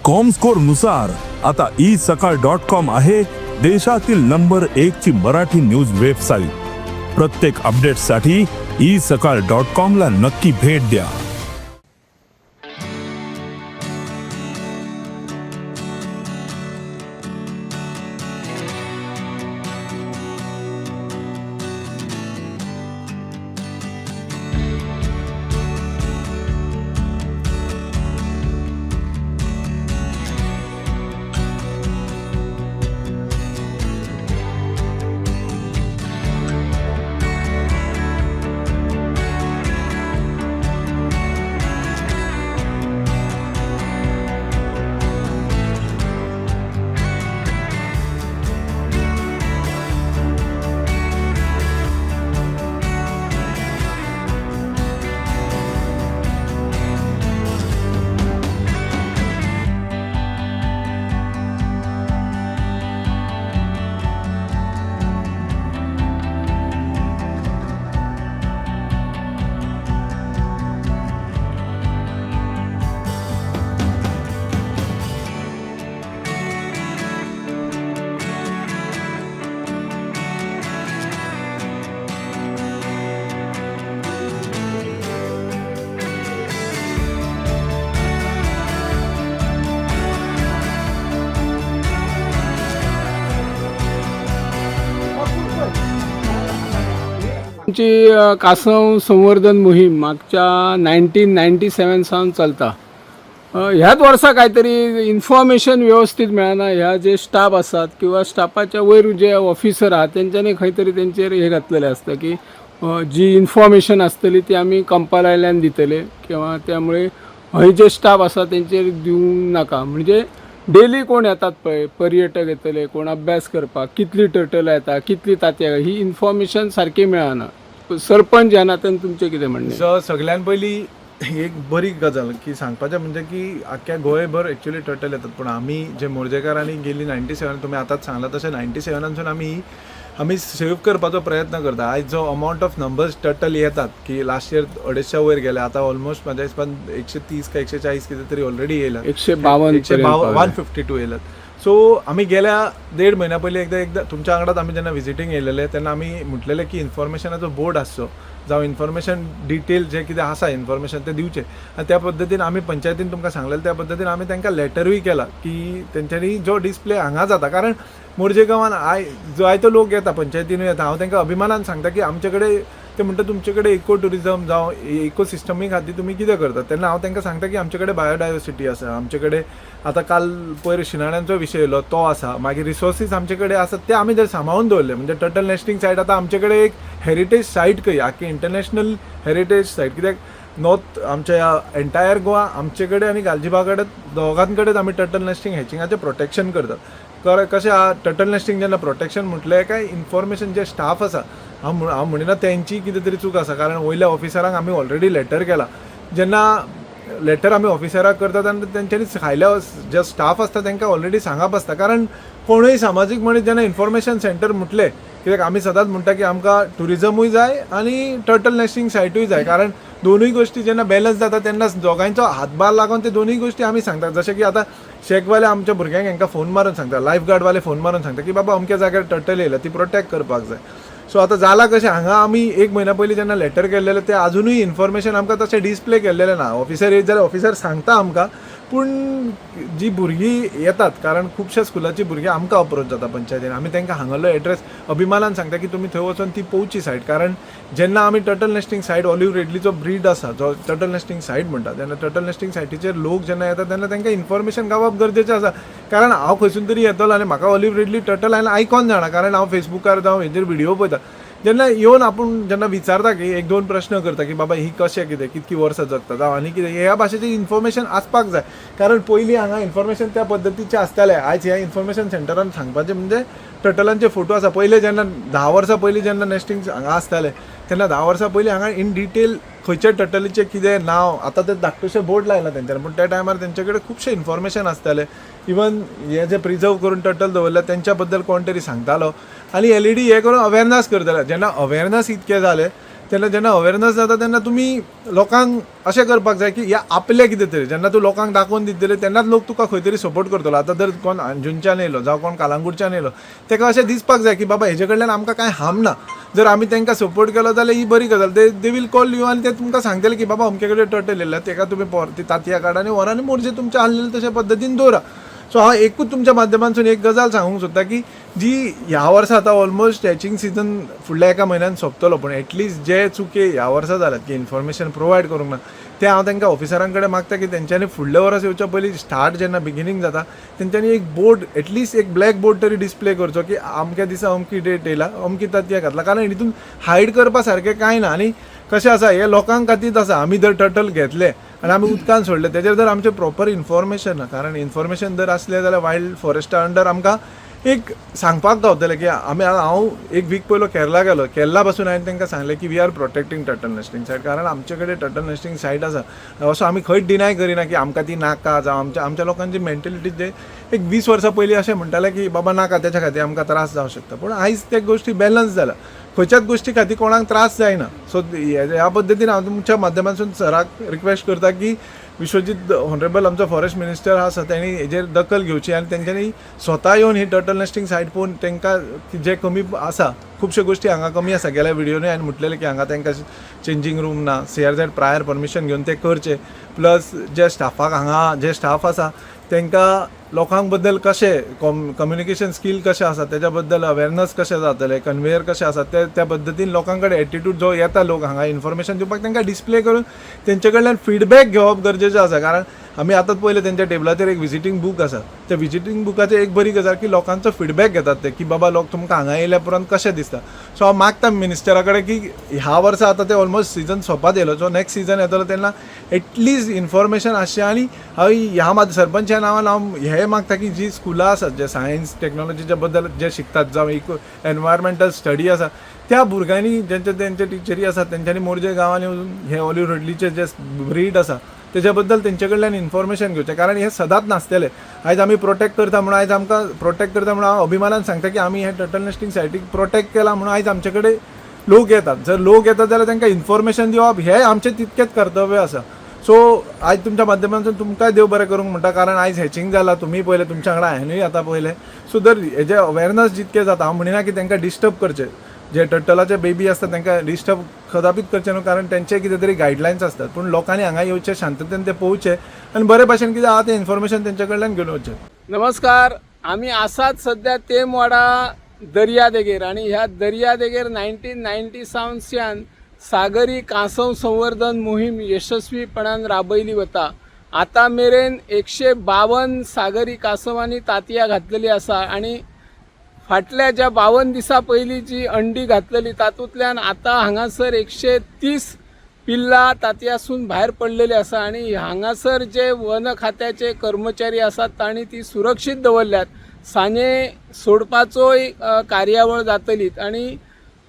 Comscore नुसार आता isakal.com आहे देशातील नंबर 1 ची मराठी न्यूज वेबसाईट। प्रत्येक अपडेटसाठी isakal.com ला नक्की भेट द्या। आमची कासव संवर्धन मोहीम मागच्या 1997 सावन चलता। ह्याच वर्सा काहीतरी इन्फॉर्मेशन व्यवस्थित मेळना। ह्या जे स्टाफ असतात किंवा स्टाफाच्या वयर जे ऑफिसर आहात त्यांच्यानी खंय तरी तेंचेर हे घातलेलें आसता की जी इन्फॉर्मेशन आसतली ती आमी कंपायलांतल्यान दितले किंवा त्यामुळे हय जे स्टाफ आसा तेंचेर दिवंक नाका। म्हणजे डेली कोण येतात पळय, पर्यटक येतले, कोण अभ्यास करपाक, कितली टर्टलां येता, कितली तांतयां, ही इन्फॉर्मेशन सारकी मेळना। सरपंच ह्या नात्यान तुमचें कितें म्हणणें? सगळ्यान पयलीं एक बरी गजाल की सांगपाचें म्हणजे की आख्या गोंयभर एक्चुअली टर्टल येतात, पूण आमी जे मोरजेकारांनी गेली 97 तुमी आतांच सांगला तशें 97 आमी सेव करपाचो प्रयत्न करता। आयज जो अमावंट ऑफ नंबर्स टर्टल येतात की लास्ट इयर 250 वयर गेले, आतां ऑलमोस्ट म्हाज्या हिसपान 130 का 140 कितें तरी ऑलरेडी येयला, 152 येयलात। सो आमी गेल्या 1.5 म्हयन्या पयलीं एकदा तुमच्या वांगडाच आमी जेन्ना विजिटींग येयलेले तेन्ना आमी म्हटलेलें की इन्फॉर्मेशनाचो बोर्ड आसचो, जावं इन्फॉर्मेशन डिटेल जें कितें आसा इन्फॉर्मेशन तें दिवचें। आनी त्या पद्दतीन आमी पंचायतीन तुमकां सांगलेलें त्या पद्दतीन आमी तांकां लेटरूय केला की तेंच्यांनी जो डिस्प्ले हांगा जाता, कारण मोरजे गांवान जो आयतो लोक येता पंचायतीनूय येता, हांव तांकां अभिमानान सांगता की आमचे कडेन ते म्हणटा तुमचे कडेन इको टुरिजम जावं इको सिस्टमी खातीर तुमी कितें करतात, तेन्ना हांव तांकां सांगता की आमचे कडेन बायोडायवर्सिटी आसा, आमचे कडेन आतां काल पयर शिणाण्यांचो विशय येयलो तो आसा, मागीर रिसोर्सीस आमचे कडेन आसात ते आमी जर सांबाळून दवरले। म्हणजे टर्टल नेस्टिंग सायट आतां आमचे कडेन एक हेरिटेज सायट कही, आख्खी इंटरनॅशनल हेरिटेज सायट, कित्याक नॉर्थ आमच्या एंटायर गोवा आमचे कडेन आनी गालजिबा कडेन दोगां कडेन आमी टर्टल नेस्टिंग हॅचिंगाचें प्रोटेक्शन करतात। कशें आहा टर्टल नेस्टिंग जेन्ना प्रोटेक्शन म्हटलें काय इन्फॉर्मेशन जे स्टाफ आसा, हांव म्हणिना तेंची कितें तरी चूक आसा, कारण वयल्या ऑफिसरांक आमी ऑलरेडी लेटर केला। जेन्ना लेटर आमी ऑफिसराक करतात आनी तेंच्यांनी खायल्या जे स्टाफ आसता तांकां ऑलरेडी सांगप आसता, कारण कोणूय सामाजीक मनीस जेन्ना इन्फॉर्मेशन सेंटर म्हटलें, कित्याक आमी सदांच म्हणटा की आमकां टुरिजमूय जाय आनी टर्टल नेस्टिंग सायटूय जाय, कारण दोनूय गोश्टी जेन्ना बॅलन्स जाता तेन्ना दोगांयचो हातभार लागून ते दोनूय गोश्टी आमी सांगतात। जशें की आतां शेकवाले आमच्या भुरग्यांक हांकां फोन मारून सांगता, लायफ गार्डवाले फोन मारून सांगता की बाबा अमक्या जाग्यार टर्टल येयला, ती प्रोटेक्ट करपाक जाय। सो आतां जाला कशें, हांगा आमी 1 म्हयन्या पयलीं जेन्ना लेटर केल्लेलें तें अजुनूय इन्फॉर्मेशन आमकां तशें डिस्प्ले केल्लेलें ना। ऑफिसर येयत जाल्यार ऑफिसर सांगता आमकां, पूण जी भुरगीं येतात, कारण खुबश्या स्कुलाची भुरगीं आमकां अप्रोच जाता पंचायतीन, आमी तांकां हांगालो एड्रेस अभिमानान सांगता की तुमी थंय वचून ती पळोवची सायट, कारण जेन्ना आमी टर्टल नेस्टिंग सायट ऑलिव्ह रिडलीचो ब्रीड आसा जो टर्टल नेस्टिंग सायट म्हणटा, तेन्ना टर्टल नेस्टिंग सायटीचेर लोक जेन्ना येतात तेन्ना तांकां इन्फॉर्मेशन गावप गरजेचें आसा। कारण हांव खंयसून तरी येतलो आनी म्हाका ऑलिव्ह रिडली टर्टल हांवें आयकॉन जाणा, कारण हांव फेसबुकार जावं हेजेर व्हिडियो पळयता, जेन्ना येवन आपूण जेन्ना विचारता की 1-2 प्रश्न करता की बाबा ही कशें कितें कितकी वर्सां जगता जावं आनी कितें ह्या भाशेचें इन्फॉर्मेशन आसपाक जाय, कारण पयलीं हांगा इन्फॉर्मेशन त्या पद्दतीचें आसतालें। आयज ह्या इन्फॉर्मेशन सेंटरान सांगपाचें म्हणजे टर्टलांचे फोटो आसा, पयलीं जेन्ना 10 वर्सां पयलीं जेन्ना नेस्टिंग हांगा आसतालें तेन्ना 10 वर्सां पयलीं हांगा इन डिटेल खंयच्या टर्टलीचें कितें नांव, आतां ते धाकटुशे बोर्ड लायला तेंच्यांनी, पूण त्या टायमार तेंचे कडेन खुबशें इन्फॉर्मेशन आसतालें। इवन हे जे प्रिजर्व करून टर्टल दवरल्या तेंच्या बद्दल कोण तरी सांगतालो आनी LED हे करून अवेरनस करताले। जेन्ना अवेरनस इतकें जालें तेन्ना जेन्ना अवेरनस जाता तेन्ना तुमी लोकांक अशें करपाक जाय की ह्या आपलें कितें तरी जेन्ना तूं लोकांक दाखोवन दितले तेन्नाच लोक तुका खंय तरी सपोर्ट करतलो. आतां जर कोण अंजुनच्यान येयलो जावं कोण कालांगूटच्यान येयलो तेका अशें दिसपाक जाय की बाबा हेजे कडल्यान आमकां कांय हार्म ना. जर आमी तांकां सपोर्ट केलो जाल्यार ही बरी गजाल. दे वील कॉल यू आनी ते तुमकां सांगतले की बाबा अमके कडेन टर्टल येयला तेका तुमी ती तांतयां काडा आनी व्हरा आनी मोरजे तुमचे आसलेले तशे पद्दतीन दवरा. सो हांव एकूच तुमच्या माध्यमांतसून एक गजाल सांगूंक सोदता की जी ह्या वर्सा आतां ऑलमोस्ट हॅचिंग सिजन फुडल्या एका म्हयन्यान सोंपतलो पूण एटलिस्ट जे चुके ह्या वर्सा जाल्यात की इन्फॉर्मेशन प्रोवायड करूंक ना ते हांव तांकां ऑफिसरां कडेन मागता की तेंच्यांनी फुडल्या वर्स येवच्या पयलीं स्टार्ट जेन्ना बिगिनींग जाता तेंच्यांनी एक बोर्ड एटलिस्ट एक ब्लॅक बोर्ड तरी डिस्प्ले करचो की अमक्या दिसा अमकी डेट येयला अमकी तांतयां घातला. कारण हितून हायड करपा सारकें कांय ना. आनी कशें आसा हे लोकांक खातीर आसा आमी जर टर्टल घेतले आनी आमी उदकान सोडले तेजेर जर आमचें प्रॉपर इन्फॉर्मेशन ना. कारण इन्फॉर्मेशन जर असलें जाल्यार वायल्ड फॉरेस्टा अंडर आमकां एक सांगपाक गावतलें की आमी हांव एक वीक पयलो केरला गेलो. केरला पासून हांवें तांकां सांगलें की वी आर प्रोटेक्टींग टर्टल नेस्टिंग सायट. कारण आमचे कडेन टर्टल नेस्टिंग सायट आसा असो आमी खंयच डिनाय करिना की आमकां ती नाका जावं आमच्या लोकांची मेंटेलिटी जे एक 20 वर्सां पयलीं अशें म्हणटाले की बाबा नाका तेच्या खातीर आमकां त्रास जावं शकता. पूण आयज ते गोश्टी बॅलन्स जाला. खंयच्याच गोश्टी खातीर कोणाक त्रास जायना. सो ह्या पद्दतीन हांव तुमच्या माध्यमांतसून सराक रिक्वेस्ट करता की विश्वजीत ऑनरेबल आमचो फॉरेस्ट मिनिस्टर आसा तेणी हेजेर दखल घेवची आनी तेंच्यांनी स्वता येवन ही टर्टल नेस्टिंग सायट पळोवन तांकां जे कमी आसा खुबश्यो गोश्टी हांगा कमी आसा. गेल्या व्हिडियोनी हांवें म्हटलेलें की हांगा तांकां चेंजींग रूम ना. CRZ प्रायर परमिशन घेवन ते करचे. प्लस जे स्टाफाक हांगा जे स्टाफ आसा तांकां लोकांक बद्दल कशें कम्युनिकेशन स्कील कशें आसा तेज्या बद्दल अवेरनस कशें जातलें कन्वेयर कशें आसा त्या पद्दतीन लोकां कडेन एटिट्यूड जो येता लोक हांगा इन्फॉर्मेशन दिवपाक तांकां डिस्प्ले करून तेंचे कडल्यान फीडबॅक घेवप गरजेचें आसा. कारण आमी आतांच पयलें तेंच्या टेबलाचेर एक विजिटींग बूक आसा. त्या विजिटींग बुकाचेर एक बरी गजाल की लोकांचो फीडबॅक घेतात ते की बाबा लोक तुमकां हांगा येयल्या उपरांत कशें दिसता. सो हांव मागता मिनिस्टरा कडेन की ह्या वर्सा आतां ते ऑलमोस्ट सिजन सोंपात येयलो. सो नेक्स्ट सिजन येतलो तेन्ना एटलिस्ट इन्फॉर्मेशन आसचें. आनी ह्या सरपंचा नांवान हांव हें मागता की जी स्कुलां आसात जे सायन्स टेक्नॉलॉजीच्या बद्दल जे शिकतात जावं एनवायरमेंटल स्टडी आसा त्या भुरग्यांनी तेंचे टिचरी आसात तेंच्यांनी मोरजे गांवांनी वचून हे ऑलिव्ह रिडलीचे जे ब्रीड आसा तेज्या बद्दल तेंचे कडल्यान इन्फॉर्मेशन घेवचें. कारण हे सदांच नासतलें. आयज आमी प्रोटेक्ट करता म्हणून आयज आमकां प्रोटेक्ट करता म्हणून हांव अभिमानान सांगता की आमी हे टर्टल नेस्टिंग सायटीक प्रोटेक्ट केला म्हणून आयज आमचे कडेन लोक येतात. जर लोक येतात जाल्यार तांकां इन्फॉर्मेशन दिवप हें आमचें तितकेंच कर्तव्य आसा. सो आयज तुमच्या माध्यमांतून तुमकांय देव बरें करूंक म्हणटा. कारण आयज हॅचिंग जालां तुमी पयलें तुमच्या वांगडा हांवेंय आतां पयलें. सो जर हेजे अवेरनस जितकें जाता हांव म्हणिना की तांकां डिस्टर्ब करचें. जे टर्टलाचे बेबी आसता तांकां डिस्टर्ब कदापीत करचें न्हू. कारण तेंचे कितें तरी गायडलायन्स आसतात. पूण लोकांनी हांगा येवचें शांततेन ते पळोवचें आनी बरे भशेन कितें आहा तें इन्फॉर्मेशन तेंचे कडल्यान घेवन वचचें. नमस्कार. आम्ही आसात सध्या तेमवाडा दर्या देगेर आणि ह्या दर्या देगेर 1990 सावनच्यान सागरी कांसव संवर्धन मोहीम यशस्वीपणान राबयली वता. आता मेरेन 152 सागरी कांसवांनी तांतयां घातलेली आसा आणि फाटल्या ज्या 52 दिसा पयलीं जी अंडी घातलेली तातूंतल्यान आतां हांगासर 130 पिल्लां तांतयासून भायर पडलेली आसा. आणि हांगासर जे वन खात्याचे कर्मचारी आसात तांणी ती सुरक्षीत दवरल्यात. सांजे सोडपाचोय कार्यावळ जातली. आणि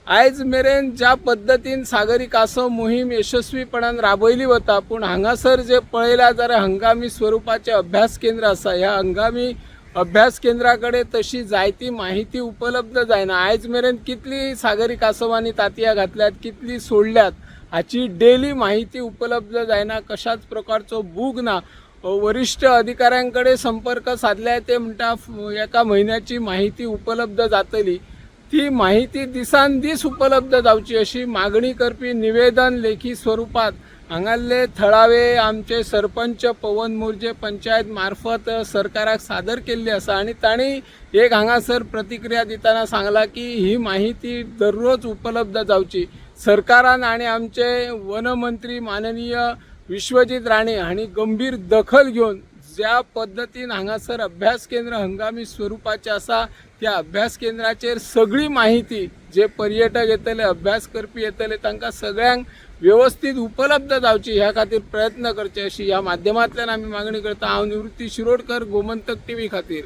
आयज मेरेन ज्या पद्दतीन सागरी कांसव मोहीम यशस्वीपणान राबयली वता पूण हांगासर जे पळयला जाल्यार हंगामी स्वरुपाचे अभ्यास केंद्र आसा. ह्या हंगामी अभ्यास केंद्रा कडेन तशी जायती माहिती उपलब्ध जायना. आयज मेरेन कितली सागरी कांसवांनी तांतयां घातल्यात कितली सोडल्यात हाची डेली माहिती उपलब्ध जायना. कशाच प्रकारचो बूक ना. वरिष्ठ अधिकाऱ्यांकडे संपर्क साधल्यार ते म्हणटा एका म्हयन्याची माहिती उपलब्ध जातली. ती माहिती दिसान दीस उपलब्ध जावची अशी मागणी करपी निवेदन लेखी स्वरूपात हांगाले थळावे आमचे सरपंच पवन मोर्जे पंचायत मार्फत सरकाराक सादर केल्ली आसा. आणि तांणी एक हांगासर प्रतिक्रिया दिताना सांगला की ही माहिती दररोज उपलब्ध जावची. सरकारान आणि आमचे वनमंत्री माननीय विश्वजीत राणे हांणी गंभीर दखल घेवन ज्या पद्धतीन हांगासर अभ्यास केंद्र हंगामी स्वरूपाचे आसा त्या अभ्यास केंद्राचेर सगळी माहिती जे पर्यटक येतले अभ्यास करपी येतले तांकां सगळ्यांक व्यवस्थित उपलब्ध जावची ह्या खातीर प्रयत्न करचे अशी ह्या माध्यमांतल्यान आमी मागणी करता. हांव निवृत्ती शिरोडकर गोमंतक TV खातीर.